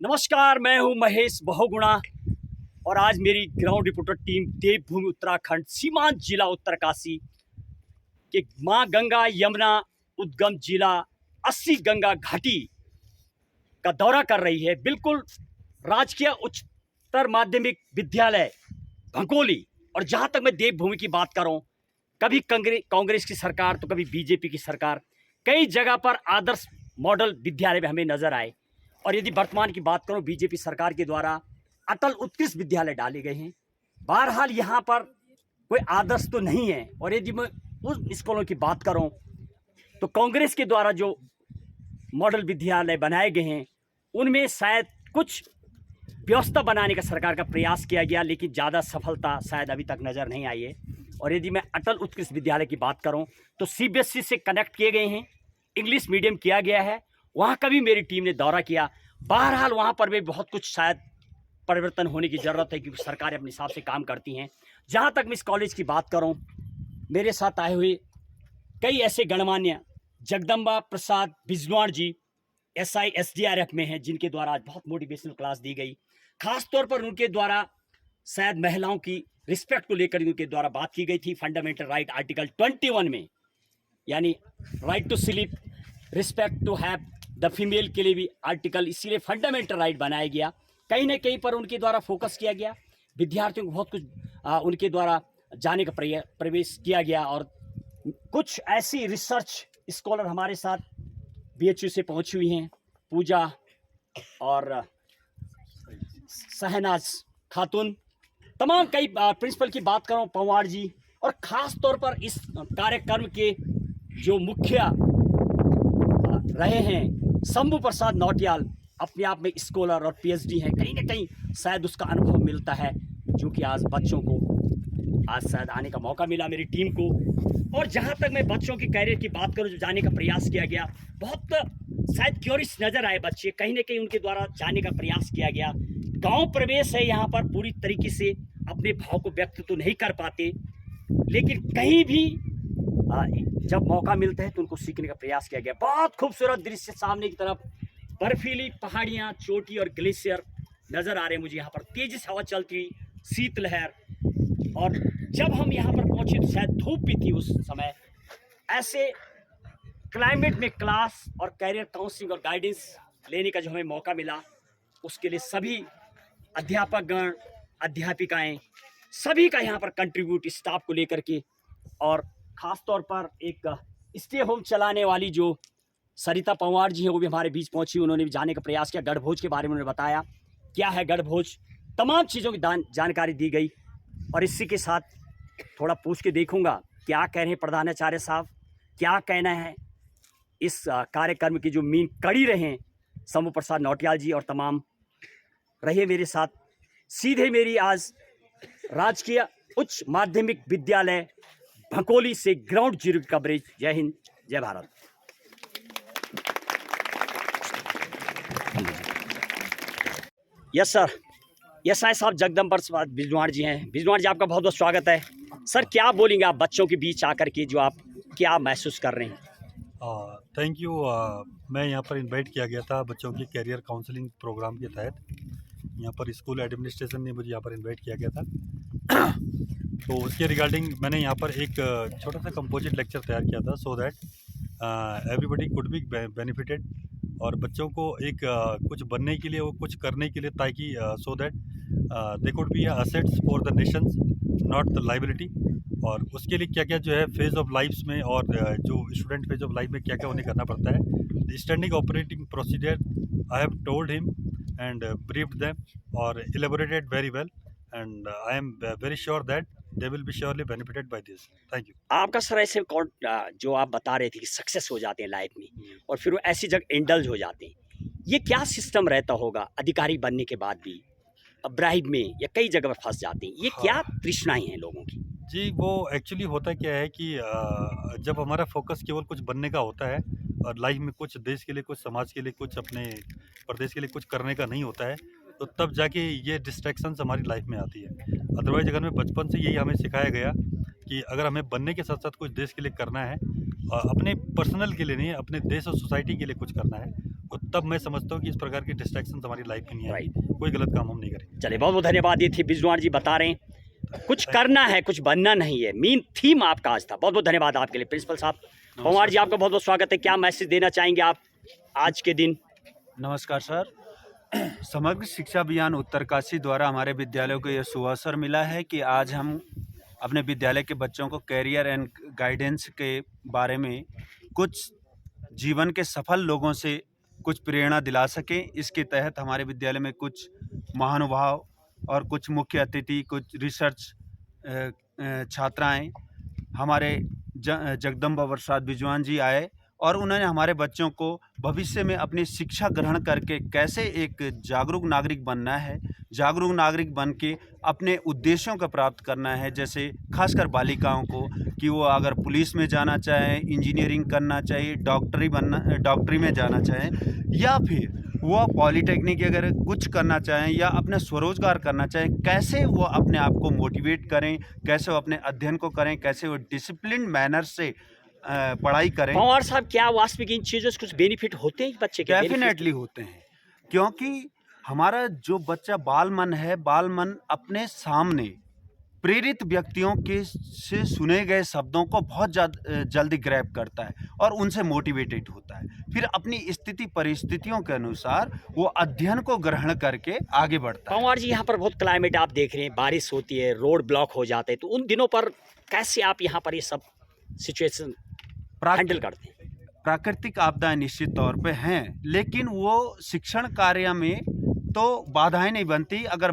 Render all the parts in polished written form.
नमस्कार, मैं हूं महेश बहुगुणा और आज मेरी ग्राउंड रिपोर्टर टीम देवभूमि उत्तराखंड सीमांत जिला उत्तरकाशी के मां गंगा यमुना उद्गम जिला 80 गंगा घाटी का दौरा कर रही है। बिल्कुल राजकीय उच्चतर माध्यमिक विद्यालय भंकोली। और जहां तक मैं देवभूमि की बात करूं, कभी कांग्रेस की सरकार तो कभी बीजेपी की सरकार, कई जगह पर आदर्श मॉडल विद्यालय में हमें नजर आए। और यदि वर्तमान की बात करूं, बीजेपी सरकार के द्वारा अटल उत्कृष्ट विद्यालय डाले गए हैं। बहरहाल यहाँ पर कोई आदर्श तो नहीं है। और यदि मैं उस स्कूलों की बात करूं तो कांग्रेस के द्वारा जो मॉडल विद्यालय बनाए गए हैं उनमें शायद कुछ व्यवस्था बनाने का सरकार का प्रयास किया गया, लेकिन ज़्यादा सफलता शायद अभी तक नज़र नहीं आई है। और यदि मैं अटल उत्कृष्ट विद्यालय की बात करूं तो सीबीएसई से कनेक्ट किए गए हैं, इंग्लिश मीडियम किया गया है। वहाँ का भी मेरी टीम ने दौरा किया। बहरहाल वहाँ पर भी बहुत कुछ शायद परिवर्तन होने की ज़रूरत है, क्योंकि सरकारें अपने हिसाब से काम करती हैं। जहाँ तक मैं इस कॉलेज की बात करूँ, मेरे साथ आए हुए कई ऐसे गणमान्य जगदम्बा प्रसाद बिजनौर जी SI SDRF में हैं, जिनके द्वारा आज बहुत मोटिवेशनल क्लास दी गई। खास तौर पर उनके द्वारा शायद महिलाओं की रिस्पेक्ट को लेकर उनके द्वारा बात की गई थी। फंडामेंटल राइट आर्टिकल 21 में, यानी right to sleep, respect to have the female के लिए भी आर्टिकल, इसीलिए फंडामेंटल राइट बनाया गया। कहीं ना कहीं पर उनके द्वारा फोकस किया गया। विद्यार्थियों को बहुत कुछ उनके द्वारा जाने का प्रवेश किया गया। और कुछ ऐसी रिसर्च स्कॉलर हमारे साथ BHU से पहुंची हुई हैं, पूजा और शहनाज खातून, तमाम कई प्रिंसिपल की बात करूं पंवार जी। और ख़ास तौर पर इस कार्यक्रम के जो मुखिया रहे हैं शंभू प्रसाद नौटियाल, अपने आप में स्कॉलर और PhD हैं। कहीं ना कहीं शायद उसका अनुभव मिलता है, जो कि आज बच्चों को आज शायद आने का मौका मिला, मेरी टीम को। और जहां तक मैं बच्चों के कैरियर की बात करूं, जो जाने का प्रयास किया गया, बहुत शायद क्यूरियस नज़र आए बच्चे, कहीं ना कहीं उनके द्वारा जाने का प्रयास किया गया। गांव प्रवेश है, यहाँ पर पूरी तरीके से अपने भाव को व्यक्त तो नहीं कर पाते, लेकिन कहीं भी जब मौका मिलता है तो उनको सीखने का प्रयास किया गया। बहुत खूबसूरत दृश्य, सामने की तरफ बर्फीली पहाड़ियाँ, चोटी और ग्लेशियर नज़र आ रहे हैं मुझे। यहाँ पर तेजी से हवा चलती हुई, शीतलहर। और जब हम यहाँ पर पहुँचे तो शायद धूप भी थी उस समय। ऐसे क्लाइमेट में क्लास और कैरियर काउंसलिंग और गाइडेंस लेने का जो हमें मौका मिला, उसके लिए सभी अध्यापकगण, अध्यापिकाएँ, सभी का यहाँ पर कंट्रीब्यूट स्टाफ को लेकर के। और ख़ास तौर पर एक स्टे होम चलाने वाली जो सरिता पंवार जी हैं, वो भी हमारे बीच पहुंची। उन्होंने भी जाने का प्रयास किया। गढ़भोज के बारे में उन्होंने बताया क्या है गढ़भोज, तमाम चीज़ों की जानकारी दी गई। और इसी के साथ थोड़ा पूछ के देखूंगा क्या कह रहे हैं प्रधानाचार्य साहब, क्या कहना है इस कार्यक्रम की जो मेन कड़ी रहे शंभू प्रसाद नौटियाल जी। और तमाम रहिए मेरे साथ। सीधे मेरी आज राजकीय उच्च माध्यमिक विद्यालय भंकोली से ग्राउंड जीरो की कवरेज। जय हिंद, जय भारत। यस सर, SI साहब जगदम्बा प्रसाद बिजनौर जी हैं। बिजनौर जी, आपका बहुत बहुत स्वागत है। सर, क्या बोलेंगे आप बच्चों के बीच आकर के, जो आप क्या महसूस कर रहे हैं? Thank you. मैं यहाँ पर इनवाइट किया गया था बच्चों की कैरियर काउंसलिंग प्रोग्राम के तहत। यहाँ पर स्कूल एडमिनिस्ट्रेशन ने मुझे यहाँ पर इनवाइट किया गया था। तो उसके रिगार्डिंग मैंने यहाँ पर एक छोटा सा कंपोजिट लेक्चर तैयार किया था, so that everybody could be benefited. और बच्चों को एक कुछ बनने के लिए, वो कुछ करने के लिए, ताकि so that they could be assets for the Nations, not the liability. और उसके लिए क्या क्या जो है फेज ऑफ लाइफ्स में, और जो स्टूडेंट फेज ऑफ लाइफ में क्या क्या उन्हें करना पड़ता है। Standing operating procedure I have told him and briefed them or elaborated very well, and I am very sure that they will be surely benefited by this. Thank you. आपका sir ऐसे जो आप बता रहे थे कि सक्सेस हो जाते हैं लाइफ में और फिर वो ऐसी जगह इंडल्ज हो जाते हैं, ये क्या सिस्टम रहता होगा अधिकारी बनने के बाद भी ब्राइब में या कई जगह पर फंस जाते हैं? ये क्या तृष्णाएं हैं लोगों की? जी, वो एक्चुअली होता क्या है कि जब हमारा फोकस केवल कुछ बनने का होता है और लाइफ में कुछ देश के लिए, कुछ समाज के लिए, कुछ अपने प्रदेश के लिए कुछ करने का नहीं होता है, तो तब जाके ये डिस्ट्रैक्शंस हमारी लाइफ में आती है। अदरवाइज अगर मैं बचपन से यही हमें सिखाया गया कि अगर हमें बनने के साथ साथ कुछ देश के लिए करना है, अपने पर्सनल के लिए नहीं, अपने देश और सोसाइटी के लिए कुछ करना है, तब मैं समझता हूँ कि इस प्रकार की डिस्ट्रैक्शन हमारी लाइफ में नहीं आएगी, कोई गलत काम हम नहीं करेंगे। चलिए, बहुत बहुत धन्यवाद। ये थे बिजनौर जी, बता रहे हैं कुछ करना है, कुछ बनना नहीं है, मेन थीम आपका आज था। बहुत बहुत धन्यवाद आपके लिए प्रिंसिपल साहब। पंवार जी, आपका बहुत बहुत स्वागत है। क्या मैसेज देना चाहेंगे आप आज के दिन? नमस्कार सर। समग्र शिक्षा अभियान उत्तरकाशी द्वारा हमारे विद्यालयों को यह सुअवसर मिला है कि आज हम अपने विद्यालय के बच्चों को कैरियर एंड गाइडेंस के बारे में कुछ जीवन के सफल लोगों से कुछ प्रेरणा दिला सकें। इसके तहत हमारे विद्यालय में कुछ महानुभाव और कुछ मुख्य अतिथि, कुछ रिसर्च छात्राएं, हमारे जगदम्बा प्रसाद बिजवान जी आए और उन्होंने हमारे बच्चों को भविष्य में अपनी शिक्षा ग्रहण करके कैसे एक जागरूक नागरिक बनना है, जागरूक नागरिक बन के अपने उद्देश्यों को प्राप्त करना है। जैसे खासकर बालिकाओं को कि वो अगर पुलिस में जाना चाहें, इंजीनियरिंग करना चाहिए, डॉक्टरी में जाना चाहें, या फिर वो पॉलीटेक्निक अगर कुछ करना चाहें या अपने स्वरोजगार करना चाहें, कैसे वो अपने आप को मोटिवेट करें, कैसे वो अपने अध्ययन को करें, कैसे वो डिसिप्लिन मैनर से पढ़ाई करें। पंवार साहब, क्या वास्तविक इन चीज़ों से कुछ बेनिफिट होते हैं बच्चे के? डेफिनेटली होते हैं, क्योंकि हमारा जो बच्चा बाल मन है, बाल मन अपने सामने प्रेरित व्यक्तियों के से सुने गए शब्दों को बहुत जल्दी ग्रैब करता है और उनसे मोटिवेटेड होता है। फिर अपनी स्थिति परिस्थितियों के अनुसार वो अध्ययन को ग्रहण करके आगे बढ़ता है। पंवार जी, यहाँ पर बहुत क्लाइमेट आप देख रहे हैं, बारिश होती है, रोड ब्लॉक हो जाते हैं, तो उन दिनों पर कैसे आप यहाँ पर ये सब सिचुएशन हैंडल करते हैं? प्राकृतिक आपदाएं निश्चित तौर पे हैं, लेकिन वो शिक्षण कार्य में तो बाधाएं नहीं बनती अगर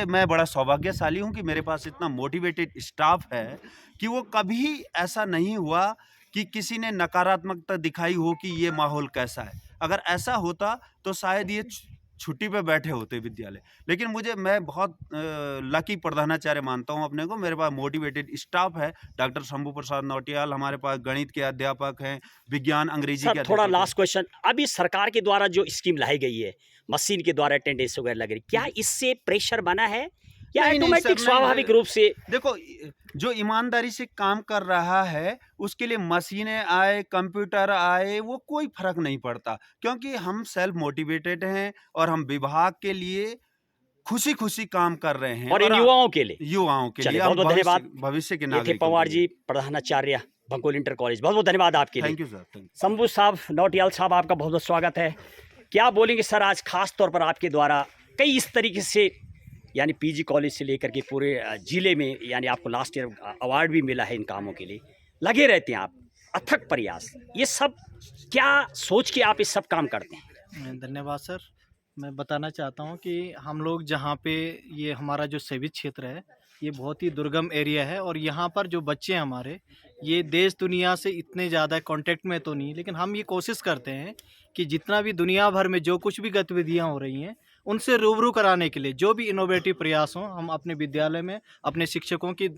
मैं बड़ा सौभाग्यशाली हूँ कि मेरे पास इतना मोटिवेटेड स्टाफ है कि वो कभी ऐसा नहीं हुआ कि किसी ने नकारात्मकता दिखाई हो कि ये माहौल कैसा है। अगर ऐसा होता तो शायद ये छुट्टी पे बैठे होते विद्यालय। लेकिन मैं बहुत लकी प्रधानाचार्य मानता हूँ अपने को। मेरे पास मोटिवेटेड स्टाफ है। डॉक्टर शंभू प्रसाद नौटियाल हमारे पास गणित के अध्यापक हैं, विज्ञान अंग्रेजी के थोड़ा अध्यापक लास्ट क्वेश्चन, अभी सरकार के द्वारा जो स्कीम लाई गई है, मशीन के द्वारा अटेंडेंस वगैरह लग रही, क्या इससे प्रेशर बना है या नहीं, नहीं, ऑटोमेटिक सर, स्वाभाविक रूप से? देखो, जो ईमानदारी से काम कर रहा है उसके लिए मशीनें आए, कंप्यूटर आए, वो कोई फर्क नहीं पड़ता, क्योंकि हम सेल्फ मोटिवेटेड हैं और हम विभाग के लिए खुशी काम कर रहे हैं और इन युवाओं के लिए चलिए, बहुत बहुत धन्यवाद। भविष्य के ये थे नागरिक पंवार जी, प्रधानाचार्य, बंकुल इंटर कॉलेज। बहुत बहुत धन्यवाद आपके लिए। Thank you sir. शंभू साहब नौटियाल साहब, आपका बहुत बहुत स्वागत है। क्या बोलेंगे सर, आज खास तौर पर आपके द्वारा कई इस तरीके से, यानी पीजी कॉलेज से लेकर के पूरे जिले में, यानी आपको लास्ट ईयर अवार्ड भी मिला है इन कामों के लिए, लगे रहते हैं आप, अथक प्रयास, ये सब क्या सोच के आप इस सब काम करते हैं? धन्यवाद सर। मैं बताना चाहता हूं कि हम लोग जहां पे ये हमारा जो सेवित क्षेत्र है, ये बहुत ही दुर्गम एरिया है और यहाँ पर जो बच्चे हैं हमारे, ये देश दुनिया से इतने ज़्यादा कांटेक्ट में तो नहीं, लेकिन हम ये कोशिश करते हैं कि जितना भी दुनिया भर में जो कुछ भी गतिविधियाँ हो रही हैं, उनसे रूबरू कराने के लिए जो भी इनोवेटिव प्रयास हों, हम अपने विद्यालय में अपने शिक्षकों की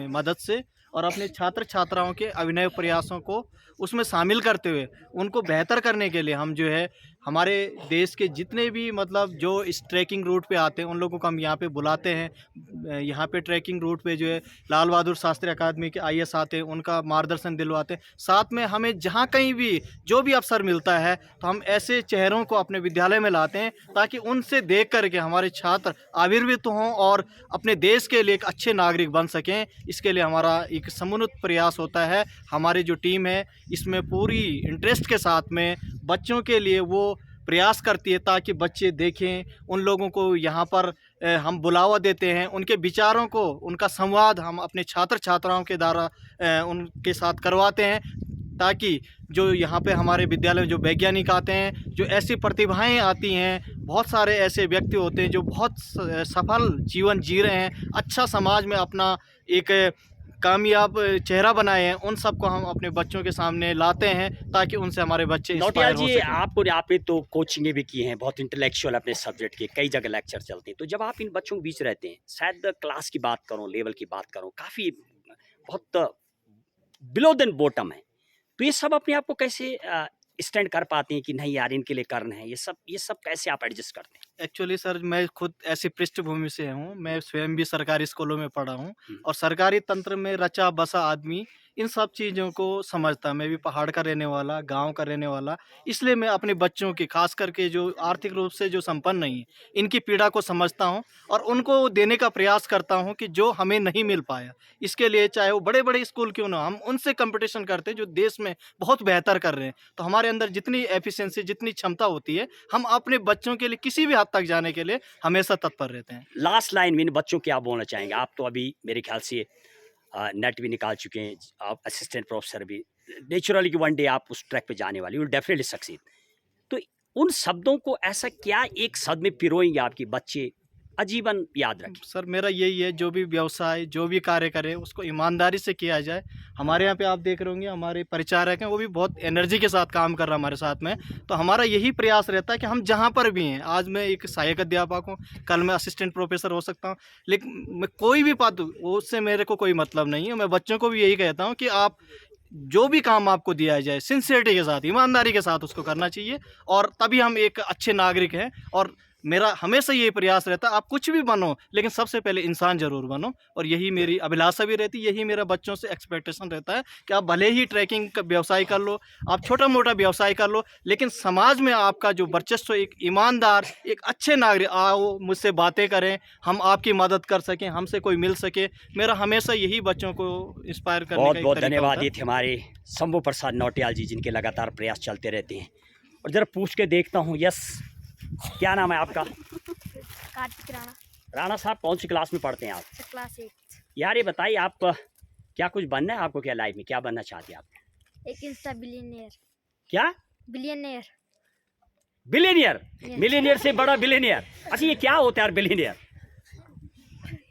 मदद से और अपने छात्र छात्राओं के अभिनव प्रयासों को उसमें शामिल करते हुए उनको बेहतर करने के लिए हम जो है हमारे देश के जितने भी मतलब जो इस ट्रैकिंग रूट पे आते हैं उन लोगों को हम यहाँ पे बुलाते हैं। यहाँ पे ट्रैकिंग रूट पे जो है लाल बहादुर शास्त्री अकादमी के आईएएस आते हैं, उनका मार्गदर्शन दिलवाते हैं। साथ में हमें जहाँ कहीं भी जो भी अवसर मिलता है तो हम ऐसे चेहरों को अपने विद्यालय में लाते हैं ताकि उनसे देख करके हमारे छात्र आविर्भूत हों और अपने देश के लिए एक अच्छे नागरिक बन सकें। इसके लिए हमारा एक समुन्नत प्रयास होता है। हमारी जो टीम है इसमें पूरी इंटरेस्ट के साथ में बच्चों के लिए वो प्रयास करती है ताकि बच्चे देखें, उन लोगों को यहाँ पर हम बुलावा देते हैं, उनके विचारों को, उनका संवाद हम अपने छात्र छात्राओं के द्वारा उनके साथ करवाते हैं ताकि जो यहाँ पे हमारे विद्यालय में जो वैज्ञानिक आते हैं, जो ऐसी प्रतिभाएं आती हैं, बहुत सारे ऐसे व्यक्ति होते हैं जो बहुत सफल जीवन जी रहे हैं, अच्छा समाज में अपना एक कामयाब चेहरा बनाए हैं, उन सबको हम अपने बच्चों के सामने लाते हैं ताकि उनसे हमारे बच्चे नौटियाल इंस्पायर हो जी, सकें। आपने तो कोचिंगें भी की हैं, बहुत इंटेलेक्चुअल अपने सब्जेक्ट के, कई जगह लेक्चर चलते हैं, तो जब आप इन बच्चों के बीच रहते हैं, शायद क्लास की बात करूं, लेवल की बात करूं, काफ़ी बहुत बिलो देन बॉटम है, तो ये सब अपने आप को कैसे स्टैंड कर पाते हैं कि नहीं यार इनके लिए करना है, ये सब कैसे आप एडजस्ट करते हैं? एक्चुअली सर मैं खुद ऐसी पृष्ठभूमि से हूँ। मैं स्वयं भी सरकारी स्कूलों में पढ़ा हूँ और सरकारी तंत्र में रचा बसा आदमी इन सब चीज़ों को समझता। मैं भी पहाड़ का रहने वाला, गांव का रहने वाला, इसलिए मैं अपने बच्चों की खास करके जो आर्थिक रूप से जो संपन्न नहीं है, इनकी पीड़ा को समझता हूँ और उनको देने का प्रयास करता हूँ कि जो हमें नहीं मिल पाया। इसके लिए चाहे वो बड़े बड़े स्कूल क्यों ना, हम उनसे कंपटीशन करते हैं जो देश में बहुत बेहतर कर रहे हैं। तो हमारे अंदर जितनी एफिशिएंसी, जितनी क्षमता होती है, हम अपने बच्चों के लिए किसी भी हद तक जाने के लिए हमेशा तत्पर रहते हैं। लास्ट लाइन में इन बच्चों क्या बोलना चाहेंगे? आप तो अभी मेरे ख्याल से नेट भी निकाल चुके हैं, आप असिस्टेंट प्रोफेसर भी, नेचुरली कि वन डे आप उस ट्रैक पे जाने वाली, विल डेफिनेटली सक्सीड। तो उन शब्दों को ऐसा क्या एक शब्द में पिरोएंगे आपके बच्चे आजीवन याद रखें? सर मेरा यही है, जो भी व्यवसाय, जो भी कार्य करें उसको ईमानदारी से किया जाए। हमारे यहाँ पे आप देख रहे होंगे हमारे परिचारक हैं, वो भी बहुत एनर्जी के साथ काम कर रहा है हमारे साथ में। तो हमारा यही प्रयास रहता है कि हम जहाँ पर भी हैं, आज मैं एक सहायक अध्यापक हूँ, कल मैं असिस्टेंट प्रोफेसर हो सकता हूँ, लेकिन मैं कोई भी बात, उससे मेरे को कोई मतलब नहीं है। मैं बच्चों को भी यही कहता हूँ कि आप जो भी काम आपको दिया जाए सिंसियरिटी के साथ, ईमानदारी के साथ उसको करना चाहिए, और तभी हम एक अच्छे नागरिक हैं। और मेरा हमेशा ये प्रयास रहता है, आप कुछ भी बनो लेकिन सबसे पहले इंसान ज़रूर बनो, और यही मेरी अभिलाषा भी रहती है, यही मेरा बच्चों से एक्सपेक्टेशन रहता है कि आप भले ही ट्रैकिंग का व्यवसाय कर लो, आप छोटा मोटा व्यवसाय कर लो, लेकिन समाज में आपका जो वर्चस्व, एक ईमानदार, एक अच्छे नागरिक, आओ मुझसे बातें करें, हम आपकी मदद कर सकें, हमसे कोई मिल सके। मेरा हमेशा यही बच्चों को इंस्पायर करने का बहुत एक बहुत तरीका धन्यवाद। होता है। ये थे हमारे शंभू प्रसाद नौटियाल जी, जिनके लगातार प्रयास चलते रहते हैं। और जरा पूछ के देखता हूँ, यस, क्या नाम है आपका? कार्तिक राणा, राणा साहब, कौन सी क्लास में पढ़ते हैं आप? क्लास 8। यार ये बताइए, आप क्या कुछ बनना है आपको? क्या लाइफ में क्या बनना चाहते हैं आप? एक इंस्टा बिलियनियर। क्या? बिलियनियर। बिलियनियर? Yes. मिलियनियर से बड़ा बिलियनियर? अच्छा, ये क्या होता है यार बिलियनियर?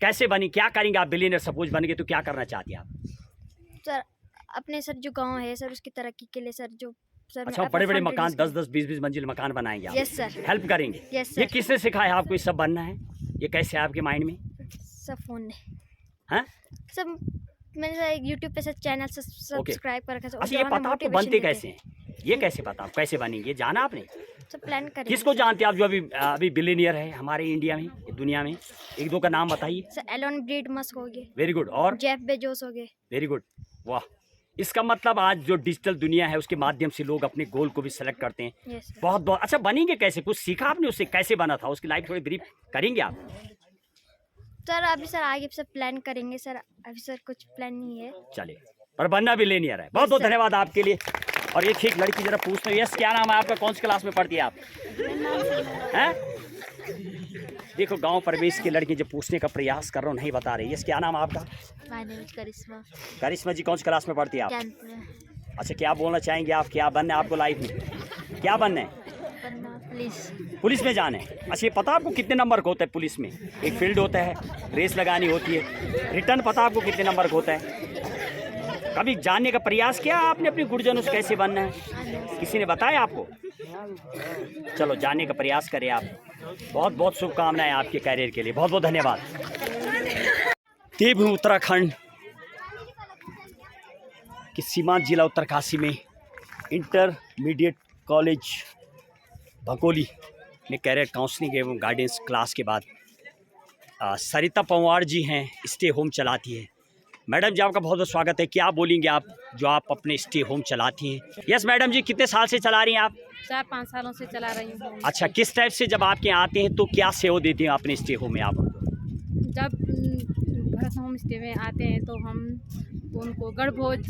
कैसे बनी, क्या करेंगे आप बिलियनियर सपोज बन गए तो क्या करना चाहते हैं आप? सर अपने सर जो गांव है सर, उसकी तरक्की के लिए सर, जो सर अच्छा, बड़े बड़े मकान 10-10, 20-20 मंजिल मकान बनाएंगे आप? Yes sir. हेल्प करेंगे? यस ये सर। किसने सिखाया आपको ये सब बनना है? ये कैसे आपके माइंड में? सब फोन ने। हाँ? सब मैंने यूट्यूब पे से चैनल से सब्सक्राइब कर रखा है। अच्छा, ये पता आपको बनते कैसे हैं? ये कैसे पता आप कैसे बनेंगे? जाना आपने? सब प्लान करेंगे। किसको जानते हैं आप जो अभी बिलियनियर है हमारे इंडिया में, दुनिया में? एक दो का नाम बताइए। सर एलोन ब्रीड मस्क हो गए, वेरी गुड। और? जेफ बेजोस हो गए। वेरी गुड, वाह। इसका मतलब आज जो डिजिटल दुनिया है उसके माध्यम से लोग अपने गोल को भी सेलेक्ट करते हैं। Yes sir. बहुत बहुत अच्छा। बनेंगे कैसे? कुछ सीखा आपने उससे? कैसे बना था? उसकी लाइफ थोड़ी ब्रीफ करेंगे आप? सर अभी सर आगे सब प्लान करेंगे सर, अभी सर कुछ प्लान नहीं है। चलिए, पर बनना बिलियनियर है। बहुत बहुत सर। धन्यवाद आपके लिए। और ये ठीक लड़की जरा पूछते हैं, यस, क्या नाम है आपका? कौन सी क्लास में पढ़ती है आप? हैं? देखो, गांव प्रवेश की लड़की जो पूछने का प्रयास कर रहा हूँ नहीं बता रही। यस, क्या नाम है आपका? माय नेम इज करिश्मा। करिश्मा जी, कौन सी क्लास में पढ़ती है आप? 10th में। अच्छा, क्या बोलना चाहेंगे आप? क्या बनना है आपको लाइफ में? क्या बनना है? पुलिस। पुलिस में जाना है? अच्छा, ये पता आपको कितने नंबर का होता है पुलिस में? एक फील्ड होता है, रेस लगानी होती है। रिटर्न पता आपको कितने नंबर का होता है? कभी जानने का प्रयास किया आपने अपने गुरुजनों से कैसे बनना है? किसी ने बताया आपको? चलो, जानने का प्रयास करें आप। बहुत बहुत शुभकामनाएं आपके कैरियर के लिए। बहुत बहुत धन्यवाद। देवभूमि उत्तराखंड के सीमांत जिला उत्तरकाशी में इंटरमीडिएट कॉलेज भकोली में कैरियर काउंसलिंग एवं गाइडेंस क्लास के बाद सरिता पंवार जी हैं, स्टे होम चलाती है। मैडम जी, आपका बहुत बहुत स्वागत है। क्या बोलेंगे आप जो आप अपने स्टे होम चलाती हैं? यस मैडम जी, कितने साल से चला रही हैं आप? 4-5 सालों से चला रही हूँ। अच्छा, किस टाइप से जब आपके यहाँ आते हैं तो क्या सेवा देती हैं अपने स्टे होम में आप? जब भरत होम स्टे में आते हैं तो हम उनको गढ़भोज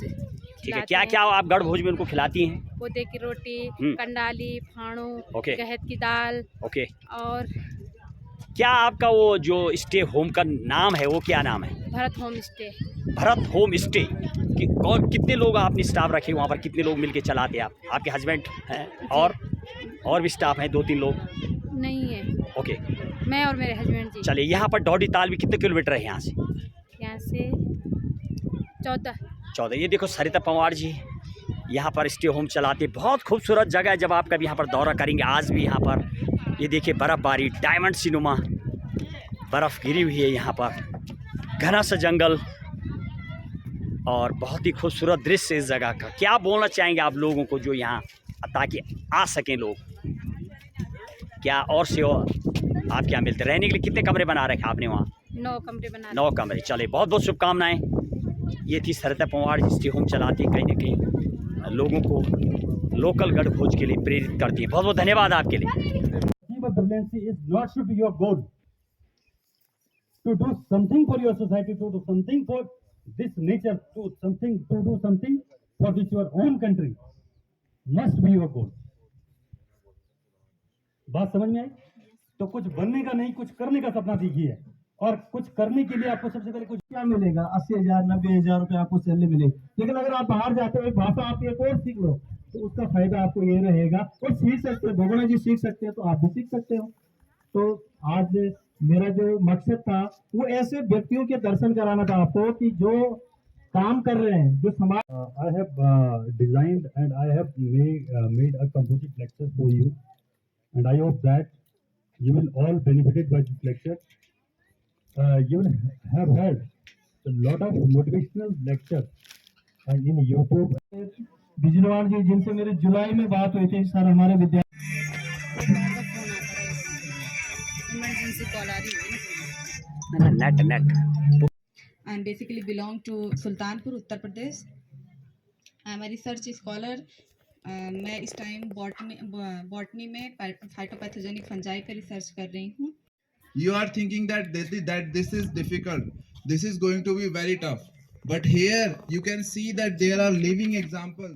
ठीक है, क्या क्या आप गढ़ भोज में उनको खिलाती हैं? पोते की रोटी, कंडाली, फाणू, ओके। गहत की दाल। ओके। और क्या आपका वो जो स्टे होम का नाम है वो क्या नाम है? Bharat home stay. Bharat home stay. कौन, कितने लोग आपने स्टाफ रखे वहाँ पर? कितने लोग मिलके चलाते हैं आप? आपके हस्बैंड हैं और भी स्टाफ हैं? 2-3 लोग? नहीं है, ओके। मैं और मेरे हस्बैंड जी। चलिए, यहाँ पर डौडी ताल भी कितने किलोमीटर है यहाँ से? यहाँ से 14। ये देखो, सरिता पंवार जी यहाँ पर स्टे होम चलाते। बहुत खूबसूरत जगह है। जब आप कभी यहाँ पर दौरा करेंगे, आज भी यहाँ पर ये देखिए बर्फ़बारी, डायमंड सिनुमा बर्फ़ गिरी हुई है यहाँ पर, घना सा जंगल और बहुत ही खूबसूरत दृश्य इस जगह का। क्या बोलना चाहेंगे आप लोगों को जो यहाँ ताकि आ सकें लोग? क्या और सेवा आपके यहाँ मिलते? रहने के लिए कितने कमरे बना रखे आपने वहाँ? 9 कमरे बना 9 कमरे। चले, बहुत बहुत शुभकामनाएं। ये थी सरिता पंवार, जिसकी होम चलाती है, कहीं ना कहीं लोगों को लोकल गढ़ खोज के लिए प्रेरित करती है। बहुत बहुत धन्यवाद आपके लिए। Brilliancy is not should be your goal. To do something for your society, to do something for this nature, to do something for this your own country must be your goal. बात समझ में आई? तो कुछ बनने का नहीं, कुछ करने का सपना दीजिए। और कुछ करने के लिए आपको सबसे पहले कुछ क्या मिलेगा? 80,000 90,000 रुपये आपको सैलरी मिलेगी। लेकिन अगर आप बाहर जाते हो, एक भाषा आप एक और सीख लो, तो उसका फायदा आपको ये रहेगा। और सीख सकते हो, भगवान जी सीख सकते हैं तो आप भी सीख सकते हो। तो आज मेरा जो मकसद था वो ऐसे व्यक्तियों के दर्शन कराना था आपको कि जो काम कर रहे हैं, जो समाज। I have designed and I have made a composite lecture for you, and I hope that you will all benefited by this lecture. You will have heard a lot of motivational lectures in YouTube. बिजनवार जी जिनसे मेरे जुलाई में बात हुई थी, sir हमारे विद्यालय emergency call आ रही है। Net I basically belong to Sultanpur Uttar Pradesh. I am research scholar. मैं इस टाइम बॉटनी में फाइटोपैथोजेनिक फंजाई पर रिसर्च कर रही हूँ। You are thinking that this is difficult, this is going to be very tough, but here you can see that there are living examples.